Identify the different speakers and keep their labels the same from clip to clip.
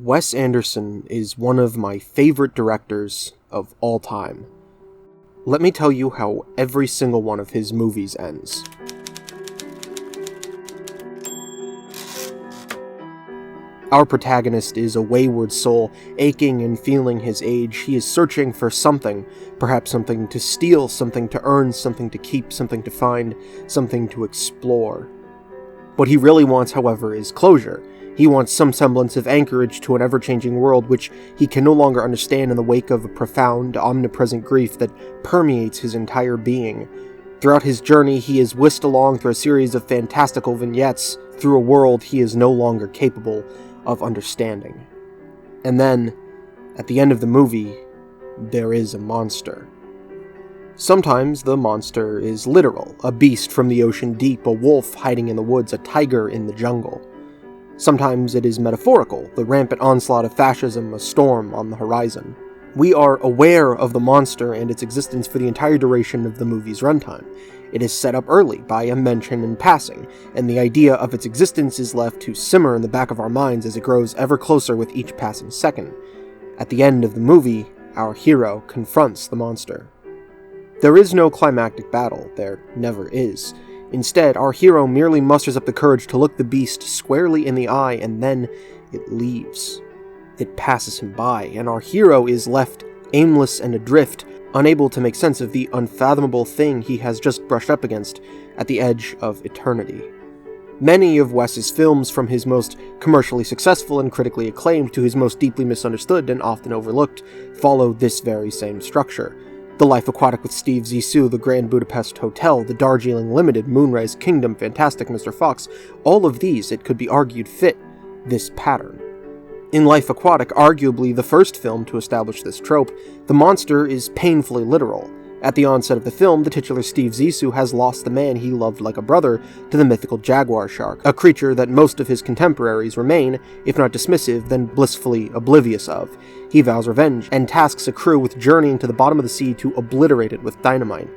Speaker 1: Wes Anderson is one of my favorite directors of all time. Let me tell you how every single one of his movies ends. Our protagonist is a wayward soul, aching and feeling his age. He is searching for something, perhaps something to steal, something to earn, something to keep, something to find, something to explore. What he really wants, however, is closure. He wants some semblance of anchorage to an ever-changing world which he can no longer understand in the wake of a profound, omnipresent grief that permeates his entire being. Throughout his journey, he is whisked along through a series of fantastical vignettes through a world he is no longer capable of understanding. And then, at the end of the movie, there is a monster. Sometimes the monster is literal, a beast from the ocean deep, a wolf hiding in the woods, a tiger in the jungle. Sometimes it is metaphorical, the rampant onslaught of fascism, a storm on the horizon. We are aware of the monster and its existence for the entire duration of the movie's runtime. It is set up early by a mention in passing, and the idea of its existence is left to simmer in the back of our minds as it grows ever closer with each passing second. At the end of the movie, our hero confronts the monster. There is no climactic battle, there never is. Instead, our hero merely musters up the courage to look the beast squarely in the eye, and then it leaves. It passes him by, and our hero is left aimless and adrift, unable to make sense of the unfathomable thing he has just brushed up against at the edge of eternity. Many of Wes's films, from his most commercially successful and critically acclaimed to his most deeply misunderstood and often overlooked, follow this very same structure. The Life Aquatic with Steve Zissou, the Grand Budapest Hotel, the Darjeeling Limited, Moonrise Kingdom, Fantastic Mr. Fox, all of these, it could be argued, fit this pattern. In Life Aquatic, arguably the first film to establish this trope, the monster is painfully literal. At the onset of the film, the titular Steve Zissou has lost the man he loved like a brother to the mythical jaguar shark, a creature that most of his contemporaries remain, if not dismissive, then blissfully oblivious of. He vows revenge, and tasks a crew with journeying to the bottom of the sea to obliterate it with dynamite.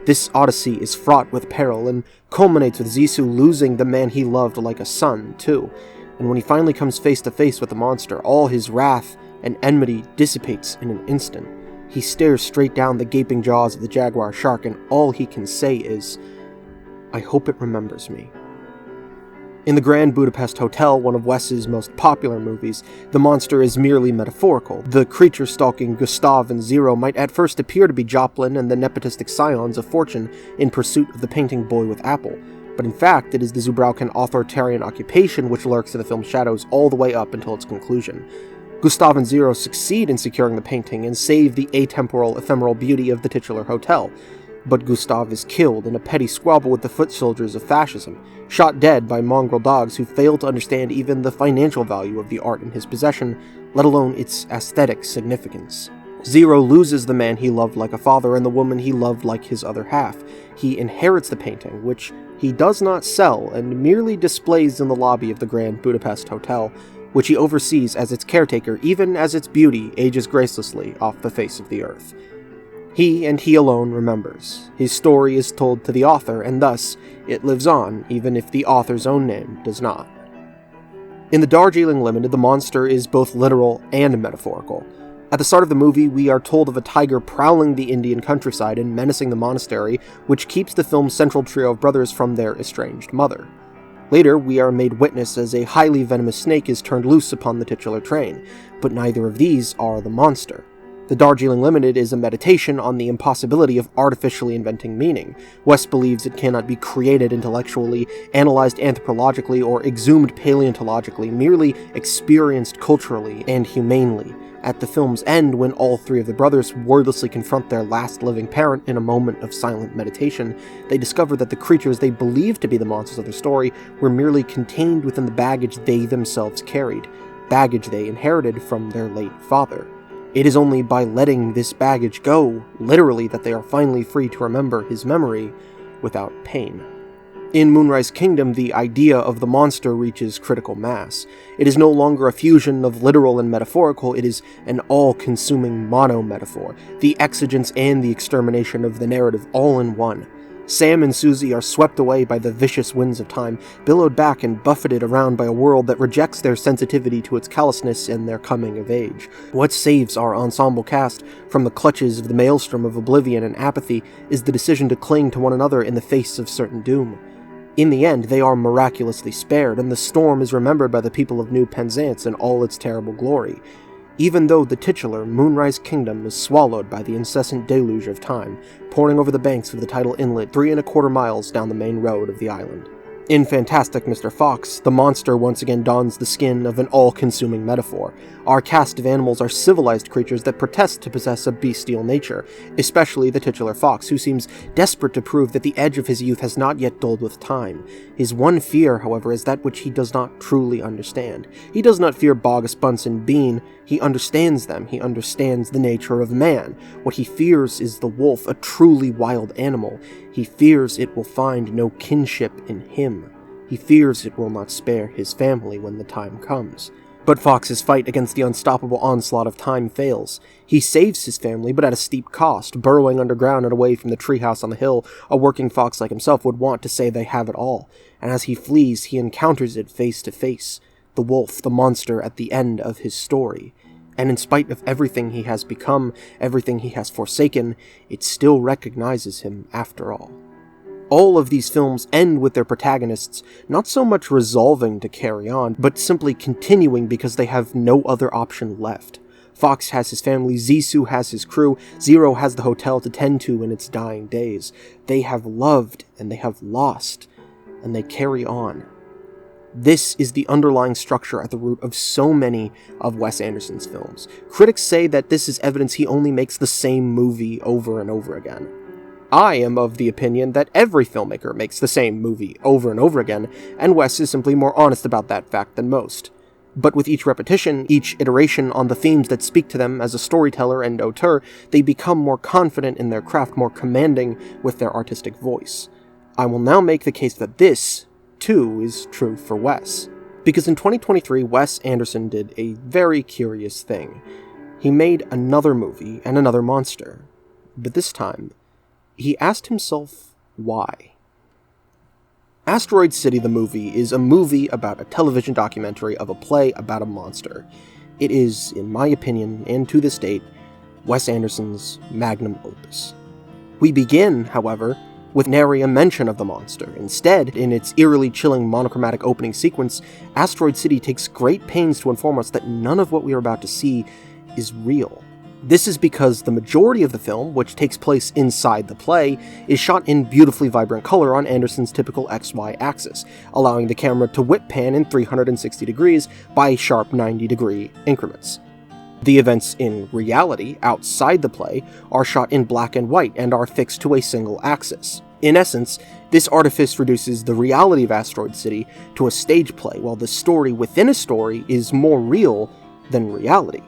Speaker 1: This odyssey is fraught with peril, and culminates with Zissou losing the man he loved like a son, too. And when he finally comes face to face with the monster, all his wrath and enmity dissipates in an instant. He stares straight down the gaping jaws of the jaguar shark, and all he can say is, "I hope it remembers me." In the Grand Budapest Hotel, one of Wes's most popular movies, the monster is merely metaphorical. The creature stalking Gustav and Zero might at first appear to be Joplin and the nepotistic scions of fortune in pursuit of the painting Boy with Apple, but in fact it is the Zubrowkin authoritarian occupation which lurks in the film's shadows all the way up until its conclusion. Gustav and Zero succeed in securing the painting and save the atemporal, ephemeral beauty of the titular hotel. But Gustav is killed in a petty squabble with the foot soldiers of fascism, shot dead by mongrel dogs who fail to understand even the financial value of the art in his possession, let alone its aesthetic significance. Zero loses the man he loved like a father and the woman he loved like his other half. He inherits the painting, which he does not sell and merely displays in the lobby of the Grand Budapest Hotel, which he oversees as its caretaker even as its beauty ages gracelessly off the face of the earth. He and he alone remembers. His story is told to the author, and thus it lives on, even if the author's own name does not. In the Darjeeling Limited, the monster is both literal and metaphorical. At the start of the movie, we are told of a tiger prowling the Indian countryside and menacing the monastery, which keeps the film's central trio of brothers from their estranged mother. Later, we are made witness as a highly venomous snake is turned loose upon the titular train, but neither of these are the monster. The Darjeeling Limited is a meditation on the impossibility of artificially inventing meaning. Wes believes it cannot be created intellectually, analyzed anthropologically, or exhumed paleontologically, merely experienced culturally and humanely. At the film's end, when all three of the brothers wordlessly confront their last living parent in a moment of silent meditation, they discover that the creatures they believed to be the monsters of their story were merely contained within the baggage they themselves carried, baggage they inherited from their late father. It is only by letting this baggage go, literally, that they are finally free to remember his memory without pain. In Moonrise Kingdom, the idea of the monster reaches critical mass. It is no longer a fusion of literal and metaphorical, it is an all-consuming mono-metaphor, the exigence and the extermination of the narrative all in one. Sam and Susie are swept away by the vicious winds of time, billowed back and buffeted around by a world that rejects their sensitivity to its callousness and their coming of age. What saves our ensemble cast from the clutches of the maelstrom of oblivion and apathy is the decision to cling to one another in the face of certain doom. In the end, they are miraculously spared, and the storm is remembered by the people of New Penzance in all its terrible glory, even though the titular Moonrise Kingdom is swallowed by the incessant deluge of time, pouring over the banks of the tidal inlet 3¼ miles down the main road of the island. In Fantastic Mr. Fox, the monster once again dons the skin of an all-consuming metaphor. Our cast of animals are civilized creatures that protest to possess a bestial nature, especially the titular fox, who seems desperate to prove that the edge of his youth has not yet dulled with time. His one fear, however, is that which he does not truly understand. He does not fear Bogus, Bunce, and Bean. He understands them. He understands the nature of man. What he fears is the wolf, a truly wild animal. He fears it will find no kinship in him. He fears it will not spare his family when the time comes. But Fox's fight against the unstoppable onslaught of time fails. He saves his family, but at a steep cost, burrowing underground and away from the treehouse on the hill. A working fox like himself would want to say they have it all, and as he flees, he encounters it face to face. The wolf, the monster at the end of his story. And in spite of everything he has become, everything he has forsaken, it still recognizes him after all. All of these films end with their protagonists not so much resolving to carry on, but simply continuing because they have no other option left. Fox has his family, Zissou has his crew, Zero has the hotel to tend to in its dying days. They have loved, and they have lost, and they carry on. This is the underlying structure at the root of so many of Wes Anderson's films. Critics say that this is evidence he only makes the same movie over and over again. I am of the opinion that every filmmaker makes the same movie over and over again, and Wes is simply more honest about that fact than most. But with each repetition, each iteration on the themes that speak to them as a storyteller and auteur, they become more confident in their craft, more commanding with their artistic voice. I will now make the case that this, too, is true for Wes. Because in 2023, Wes Anderson did a very curious thing. He made another movie and another monster. But this time, he asked himself why. Asteroid City the movie is a movie about a television documentary of a play about a monster. It is, in my opinion, and to this date, Wes Anderson's magnum opus. We begin, however, with nary a mention of the monster. Instead, in its eerily chilling monochromatic opening sequence, Asteroid City takes great pains to inform us that none of what we are about to see is real. This is because the majority of the film, which takes place inside the play, is shot in beautifully vibrant color on Anderson's typical XY axis, allowing the camera to whip pan in 360 degrees by sharp 90-degree increments. The events in reality, outside the play, are shot in black and white and are fixed to a single axis. In essence, this artifice reduces the reality of Asteroid City to a stage play, while the story within a story is more real than reality.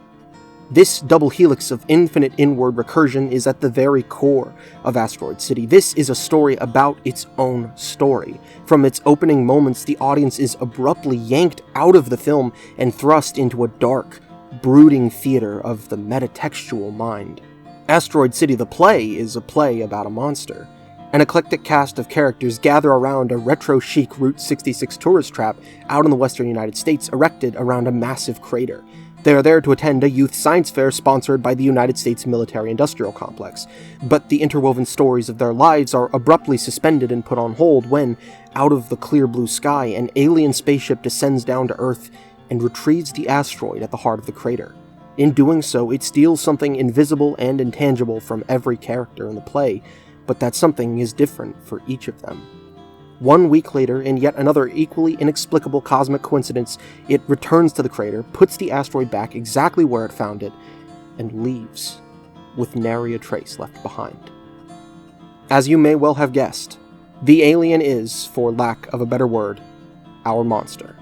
Speaker 1: This double helix of infinite inward recursion is at the very core of Asteroid City. This is a story about its own story. From its opening moments, the audience is abruptly yanked out of the film and thrust into a dark, brooding theater of the metatextual mind. Asteroid City the play is a play about a monster. An eclectic cast of characters gather around a retro-chic Route 66 tourist trap out in the western United States erected around a massive crater. They are there to attend a youth science fair sponsored by the United States military-industrial complex, but the interwoven stories of their lives are abruptly suspended and put on hold when, out of the clear blue sky, an alien spaceship descends down to Earth and retrieves the asteroid at the heart of the crater. In doing so, it steals something invisible and intangible from every character in the play, but that something is different for each of them. 1 week later, in yet another equally inexplicable cosmic coincidence, it returns to the crater, puts the asteroid back exactly where it found it, and leaves, with nary a trace left behind. As you may well have guessed, the alien is, for lack of a better word, our monster.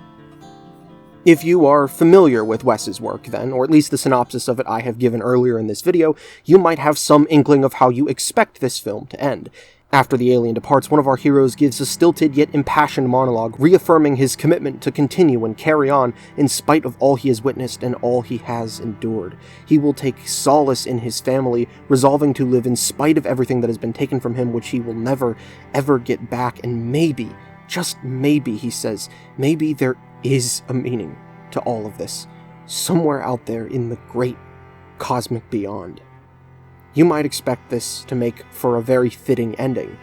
Speaker 1: If you are familiar with Wes's work, then, or at least the synopsis of it I have given earlier in this video, you might have some inkling of how you expect this film to end. After the alien departs, one of our heroes gives a stilted yet impassioned monologue, reaffirming his commitment to continue and carry on in spite of all he has witnessed and all he has endured. He will take solace in his family, resolving to live in spite of everything that has been taken from him, which he will never, ever get back, and maybe, just maybe, he says, maybe there is a meaning to all of this, somewhere out there in the great cosmic beyond. You might expect this to make for a very fitting ending,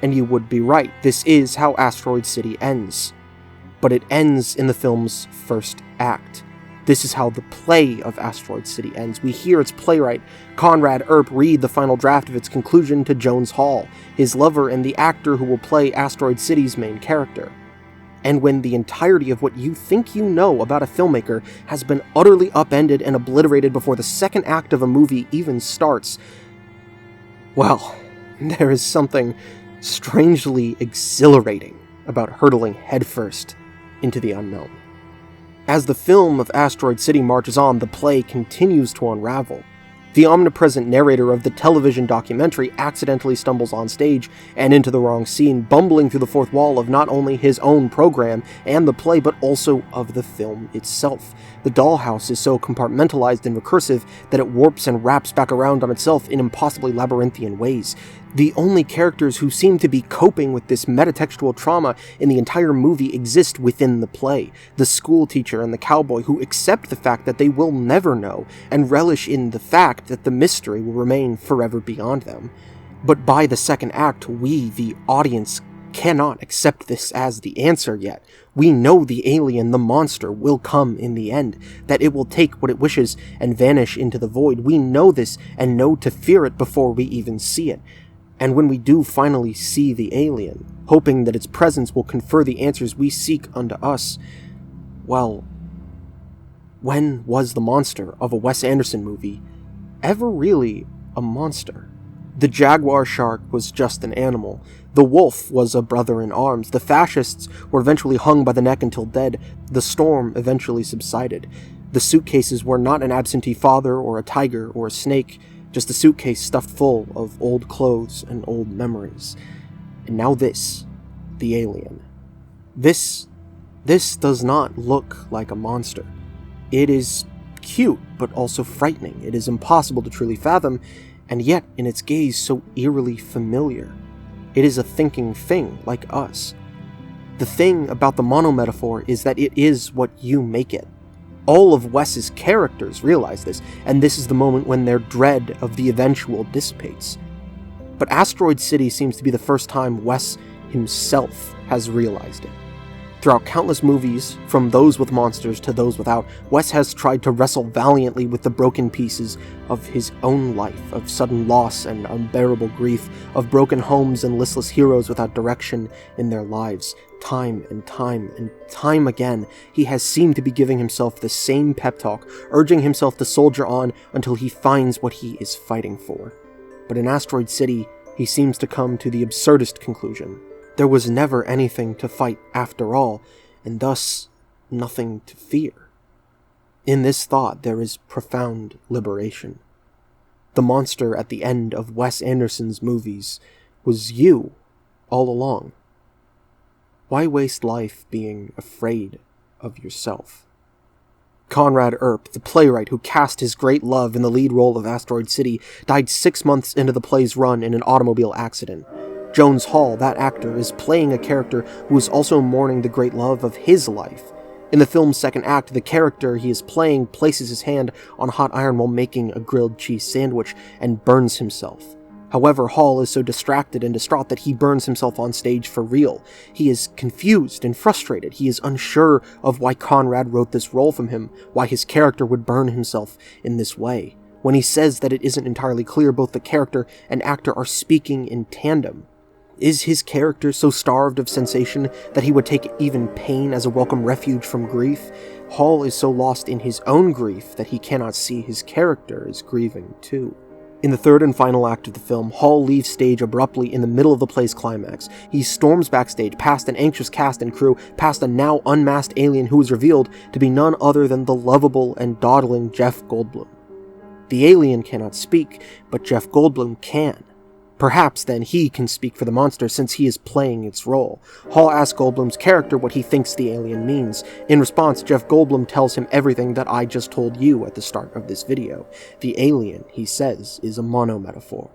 Speaker 1: and you would be right. This is how Asteroid City ends. But it ends in the film's first act. This is how the play of Asteroid City ends. We hear its playwright, Conrad Earp, read the final draft of its conclusion to Jones Hall, his lover and the actor who will play Asteroid City's main character. And when the entirety of what you think you know about a filmmaker has been utterly upended and obliterated before the second act of a movie even starts, well, there is something strangely exhilarating about hurtling headfirst into the unknown. As the film of Asteroid City marches on, the play continues to unravel. The omnipresent narrator of the television documentary accidentally stumbles on stage and into the wrong scene, bumbling through the fourth wall of not only his own program and the play, but also of the film itself. The dollhouse is so compartmentalized and recursive that it warps and wraps back around on itself in impossibly labyrinthian ways. The only characters who seem to be coping with this metatextual trauma in the entire movie exist within the play. The school teacher and the cowboy, who accept the fact that they will never know, and relish in the fact that the mystery will remain forever beyond them. But by the second act, we, the audience, cannot accept this as the answer yet. We know the alien, the monster, will come in the end, that it will take what it wishes and vanish into the void. We know this and know to fear it before we even see it. And when we do finally see the alien, hoping that its presence will confer the answers we seek unto us, well, when was the monster of a Wes Anderson movie ever really a monster? The jaguar shark was just an animal. The wolf was a brother in arms. The fascists were eventually hung by the neck until dead. The storm eventually subsided. The suitcases were not an absentee father or a tiger or a snake, just a suitcase stuffed full of old clothes and old memories. And now this, the alien. This does not look like a monster. It is cute, but also frightening. It is impossible to truly fathom, and yet in its gaze so eerily familiar. It is a thinking thing like us. The thing about the monometaphor is that it is what you make it. All of Wes's characters realize this, and this is the moment when their dread of the eventual dissipates. But Asteroid City seems to be the first time Wes himself has realized it. Throughout countless movies, from those with monsters to those without, Wes has tried to wrestle valiantly with the broken pieces of his own life, of sudden loss and unbearable grief, of broken homes and listless heroes without direction in their lives. Time and time again, he has seemed to be giving himself the same pep talk, urging himself to soldier on until he finds what he is fighting for. But in Asteroid City, he seems to come to the absurdist conclusion. There was never anything to fight after all, and thus nothing to fear. In this thought there is profound liberation. The monster at the end of Wes Anderson's movies was you all along. Why waste life being afraid of yourself? Conrad Earp, the playwright who cast his great love in the lead role of Asteroid City, died 6 months into the play's run in an automobile accident. Jones Hall, that actor, is playing a character who is also mourning the great love of his life. In the film's second act, the character he is playing places his hand on hot iron while making a grilled cheese sandwich and burns himself. However, Hall is so distracted and distraught that he burns himself on stage for real. He is confused and frustrated. He is unsure of why Conrad wrote this role from him, why his character would burn himself in this way. When he says that it isn't entirely clear, both the character and actor are speaking in tandem. Is his character so starved of sensation that he would take even pain as a welcome refuge from grief? Hall is so lost in his own grief that he cannot see his character is grieving too. In the third and final act of the film, Hall leaves stage abruptly in the middle of the play's climax. He storms backstage, past an anxious cast and crew, past a now unmasked alien who is revealed to be none other than the lovable and dawdling Jeff Goldblum. The alien cannot speak, but Jeff Goldblum can. Perhaps, then, he can speak for the monster since he is playing its role. Hall asks Goldblum's character what he thinks the alien means. In response, Jeff Goldblum tells him everything that I just told you at the start of this video. The alien, he says, is a monometaphor.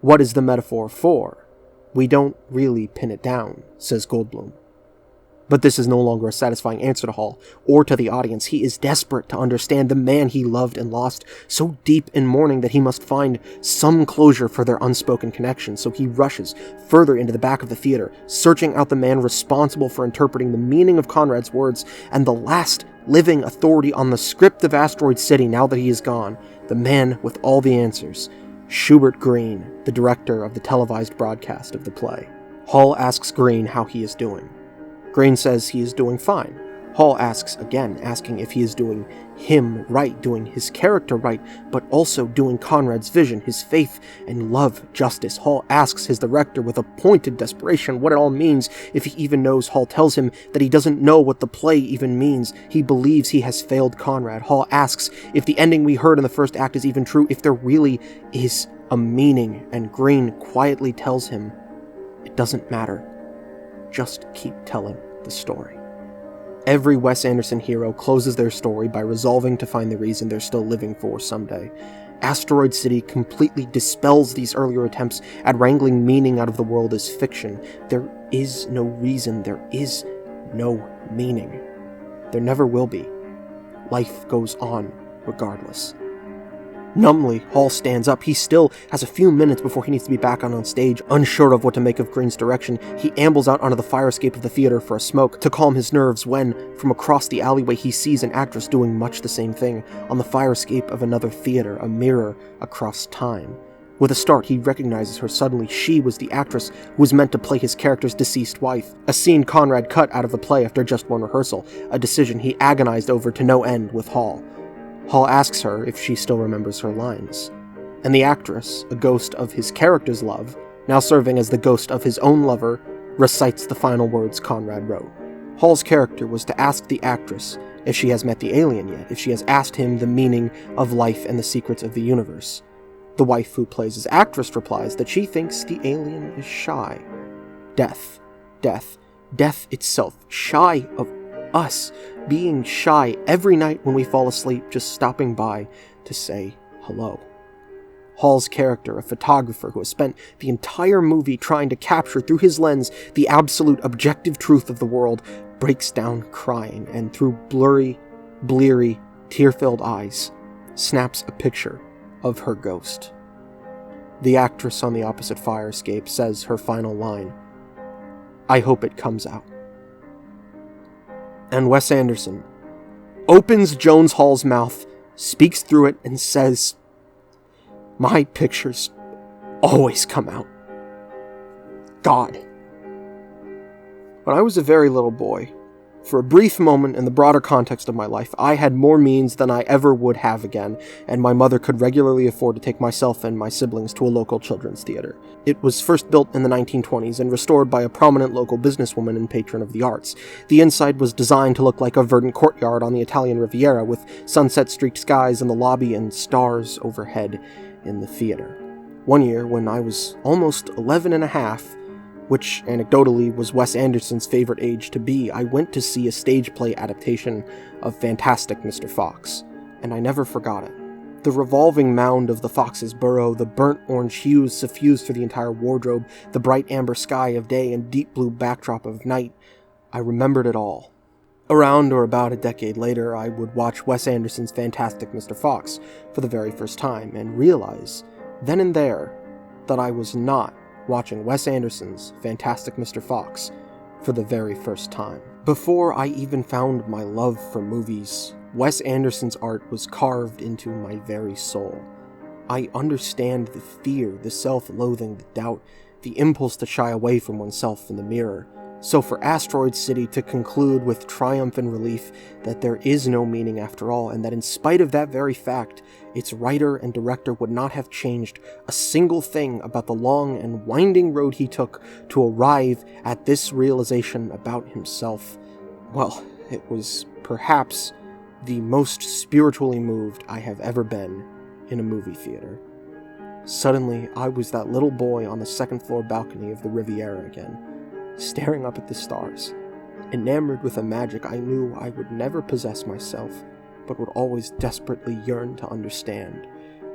Speaker 1: What is the metaphor for? We don't really pin it down, says Goldblum. But this is no longer a satisfying answer to Hall, or to the audience. He is desperate to understand the man he loved and lost, so deep in mourning that he must find some closure for their unspoken connection, so he rushes further into the back of the theater, searching out the man responsible for interpreting the meaning of Conrad's words, and the last living authority on the script of Asteroid City now that he is gone, the man with all the answers, Schubert Green, the director of the televised broadcast of the play. Hall asks Green how he is doing. Green says he is doing fine. Hall asks again, asking if he is doing him right, doing his character right, but also doing Conrad's vision, his faith and love justice. Hall asks his director with a pointed desperation what it all means, if he even knows. Hall tells him that he doesn't know what the play even means. He believes he has failed Conrad. Hall asks if the ending we heard in the first act is even true, if there really is a meaning, and Green quietly tells him, it doesn't matter. Just keep telling the story. Every Wes Anderson hero closes their story by resolving to find the reason they're still living for someday. Asteroid City completely dispels these earlier attempts at wrangling meaning out of the world as fiction. There is no reason, there is no meaning. There never will be. Life goes on regardless. Numbly, Hall stands up. He still has a few minutes before he needs to be back on stage. Unsure of what to make of Green's direction, he ambles out onto the fire escape of the theater for a smoke to calm his nerves when, from across the alleyway, he sees an actress doing much the same thing on the fire escape of another theater, a mirror across time. With a start, he recognizes her suddenly. She was the actress who was meant to play his character's deceased wife, a scene Conrad cut out of the play after just one rehearsal, a decision he agonized over to no end with Hall. Hall asks her if she still remembers her lines. And the actress, a ghost of his character's love, now serving as the ghost of his own lover, recites the final words Conrad wrote. Hall's character was to ask the actress if she has met the alien yet, if she has asked him the meaning of life and the secrets of the universe. The wife who plays his actress replies that she thinks the alien is shy. Death. Death. Death itself. Shy of us. Being shy every night when we fall asleep, just stopping by to say hello. Hall's character, a photographer who has spent the entire movie trying to capture through his lens the absolute objective truth of the world, breaks down crying and through blurry, bleary, tear-filled eyes, snaps a picture of her ghost. The actress on the opposite fire escape says her final line, "I hope it comes out." And Wes Anderson opens Jones Hall's mouth, speaks through it, and says, "My pictures always come out. God." When I was a very little boy, for a brief moment in the broader context of my life, I had more means than I ever would have again, and my mother could regularly afford to take myself and my siblings to a local children's theater. It was first built in the 1920s and restored by a prominent local businesswoman and patron of the arts. The inside was designed to look like a verdant courtyard on the Italian Riviera, with sunset-streaked skies in the lobby and stars overhead in the theater. One year, when I was almost 11 and a half, which anecdotally was Wes Anderson's favorite age to be, I went to see a stage play adaptation of Fantastic Mr. Fox, and I never forgot it. The revolving mound of the fox's burrow, the burnt orange hues suffused through the entire wardrobe, the bright amber sky of day and deep blue backdrop of night, I remembered it all. Around or about a decade later, I would watch Wes Anderson's Fantastic Mr. Fox for the very first time, and realize, then and there, that I was not watching Wes Anderson's Fantastic Mr. Fox for the very first time. Before I even found my love for movies, Wes Anderson's art was carved into my very soul. I understand the fear, the self-loathing, the doubt, the impulse to shy away from oneself in the mirror. So for Asteroid City to conclude with triumph and relief that there is no meaning after all, and that in spite of that very fact, its writer and director would not have changed a single thing about the long and winding road he took to arrive at this realization about himself, well, it was perhaps the most spiritually moved I have ever been in a movie theater. Suddenly, I was that little boy on the second-floor balcony of the Riviera again, staring up at the stars, enamored with a magic I knew I would never possess myself, but would always desperately yearn to understand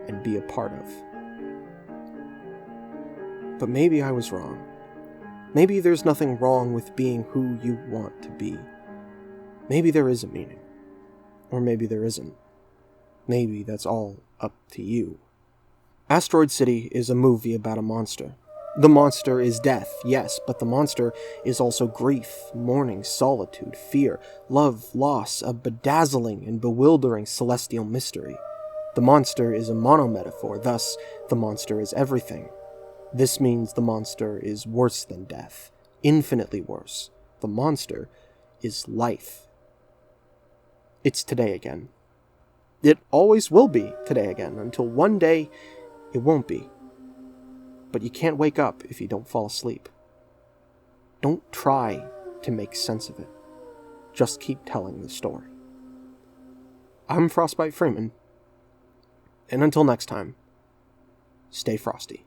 Speaker 1: and be a part of. But maybe I was wrong. Maybe there's nothing wrong with being who you want to be. Maybe there is a meaning. Or maybe there isn't. Maybe that's all up to you. Asteroid City is a movie about a monster. The monster is death, yes, but the monster is also grief, mourning, solitude, fear, love, loss, a bedazzling and bewildering celestial mystery. The monster is a monometaphor, thus, the monster is everything. This means the monster is worse than death, infinitely worse. The monster is life. It's today again. It always will be today again, until one day it won't be. But you can't wake up if you don't fall asleep. Don't try to make sense of it. Just keep telling the story. I'm Frostbyte Freeman, and until next time, stay frosty.